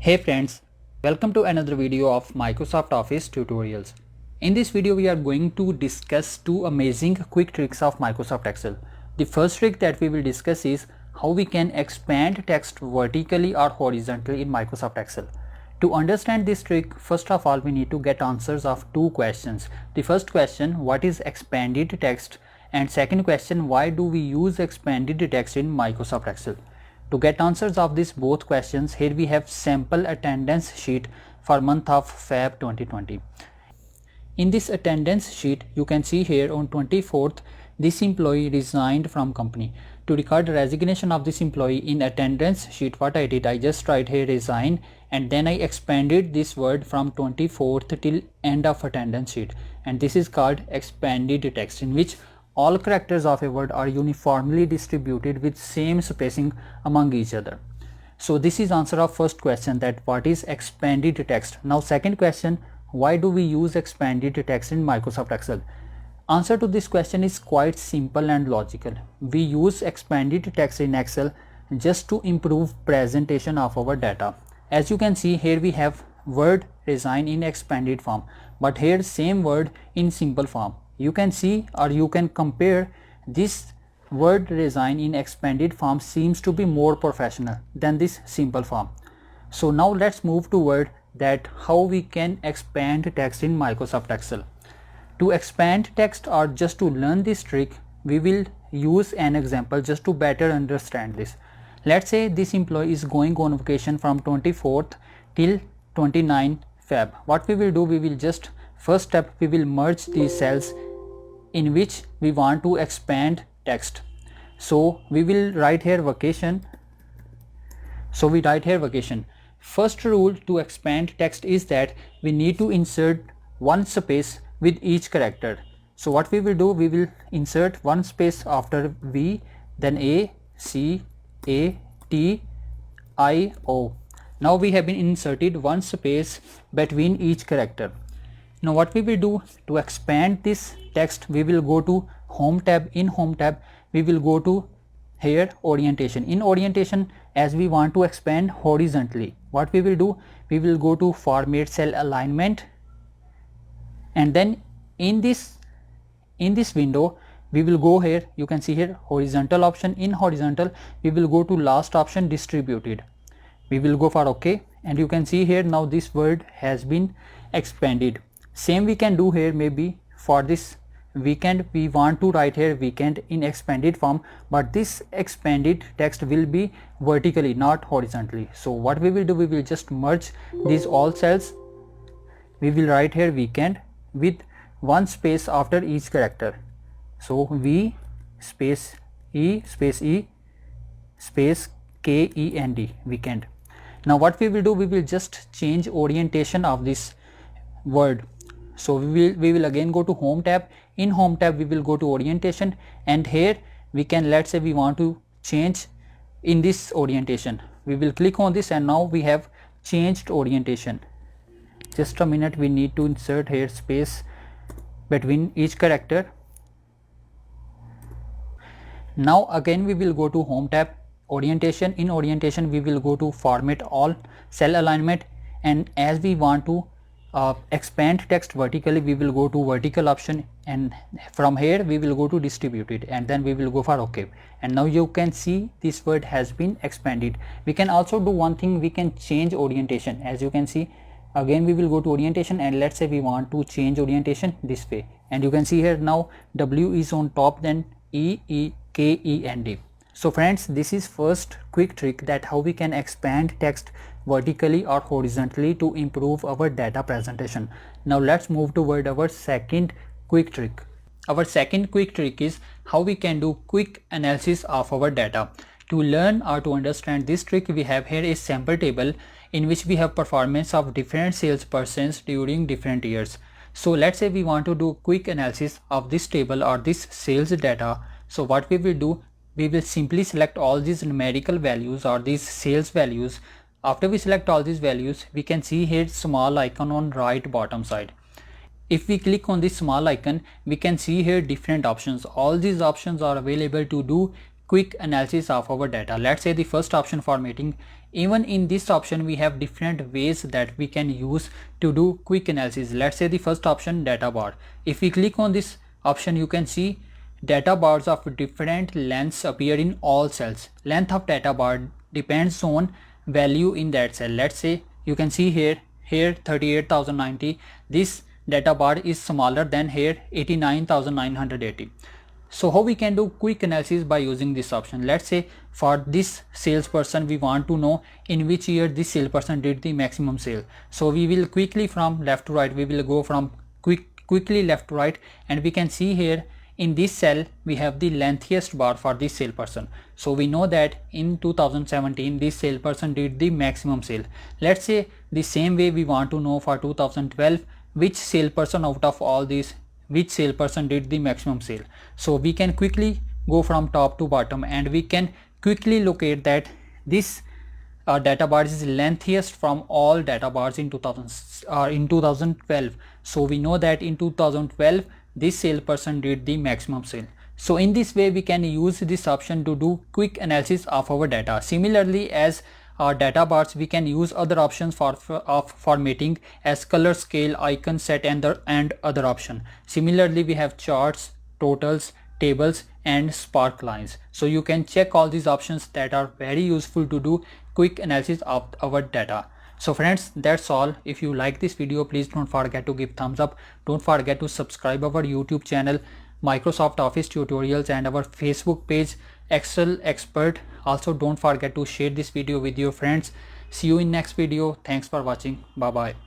Hey friends, welcome to another video of Microsoft Office tutorials. In this video we are going to discuss two amazing quick tricks of Microsoft Excel. The first trick that we will discuss is how we can expand text vertically or horizontally in Microsoft Excel. To understand this trick, first of all we need to get answers of two questions. The first question, what is expanded text? And second question, why do we use expanded text in Microsoft Excel? To get answers of these both questions, here we have sample attendance sheet for month of Feb 2020. In this attendance sheet, you can see here on 24th, this employee resigned from company. To record the resignation of this employee in attendance sheet, what I did, I just write here resign and then I expanded this word from 24th till end of attendance sheet, and this is called expanded text, in which all characters of a word are uniformly distributed with same spacing among each other. So this is answer of first question, that what is expanded text. Now second question, why do we use expanded text in Microsoft Excel? Answer to this question is quite simple and logical. We use expanded text in Excel just to improve presentation of our data. As you can see here, we have word resign in expanded form, but here same word in simple form. You can see, or you can compare, this word resign in expanded form seems to be more professional than this simple form. So now let's move toward that how we can expand text in Microsoft Excel. To expand text or just to learn this trick, we will use an example just to better understand this. Let's say this employee is going on vacation from 24th till 29 Feb. What we will do, we will just, first step, we will merge these cells in which we want to expand text. So we will write here vacation. So we write here vacation. First rule to expand text is that we need to insert one space with each character. So what we will do, we will insert one space after V, then A, C, A, T, I, O. Now we have been inserted one space between each character. Now what we will do to expand this text, we will go to home tab. In home tab we will go to here orientation. In orientation, as we want to expand horizontally, what we will do, we will go to format cell alignment, and then in this window we will go here, you can see here horizontal option. In horizontal we will go to last option, distributed. We will go for OK, and you can see here now this word has been expanded. Same we can do here. Maybe for this weekend we want to write here weekend in expanded form, but this expanded text will be vertically, not horizontally. So what we will do, we will just merge these all cells. We will write here weekend with one space after each character. So V space E space E space KEND, weekend. Now what we will do, we will just change orientation of this word. So we will again go to home tab. In home tab we will go to orientation, and here we can, let's say we want to change in this orientation. We will click on this, and now we have changed orientation. Just a minute, we need to insert here space between each character. Now again we will go to home tab, orientation. In orientation we will go to format all, cell alignment, and as we want to expand text vertically, we will go to vertical option, and from here we will go to distributed, and then we will go for OK. And now you can see this word has been expanded. We can also do one thing, we can change orientation. As you can see, again we will go to orientation, and let's say we want to change orientation this way, and you can see here now W is on top, then KEND. So friends, this is first quick trick, that how we can expand text vertically or horizontally to improve our data presentation. Now let's move toward our second quick trick. Our second quick trick is how we can do quick analysis of our data. To learn or to understand this trick, we have here a sample table in which we have performance of different salespersons during different years. So let's say we want to do quick analysis of this table or this sales data. So what we will do, we will simply select all these numerical values or these sales values. After we select all these values, we can see here small icon on right bottom side. If we click on this small icon, we can see here different options. All these options are available to do quick analysis of our data. Let's say the first option, formatting, Even in this option we have different ways that we can use to do quick analysis. Let's say the first option, data bar. If we click on this option, you can see data bars of different lengths appear in all cells. Length of data bar depends on value in that cell. Let's say you can see here 38,090. This data bar is smaller than here 89,980. So how we can do quick analysis by using this option? Let's say for this salesperson we want to know in which year this salesperson did the maximum sale. So we will quickly from left to right, we will go from quickly left to right, and we can see here in this cell we have the lengthiest bar for this salesperson. So we know that in 2017 this salesperson did the maximum sale. Let's say the same way we want to know for 2012 which salesperson out of all these, which salesperson did the maximum sale. So we can quickly go from top to bottom and we can quickly locate that this data bar is lengthiest from all data bars in 2012. So we know that in 2012 this salesperson did the maximum sale. So in this way we can use this option to do quick analysis of our data. Similarly, as our data bars, we can use other options for formatting as color, scale, icon, set, and other option. Similarly, we have charts, totals, tables, and spark lines. So you can check all these options that are very useful to do quick analysis of our data. So friends, that's all. If you like this video, please don't forget to give thumbs up. Don't forget to subscribe our YouTube channel Microsoft Office Tutorials and our Facebook page Excel Expert. Also don't forget to share this video with your friends. See you in next video. Thanks for watching. Bye bye.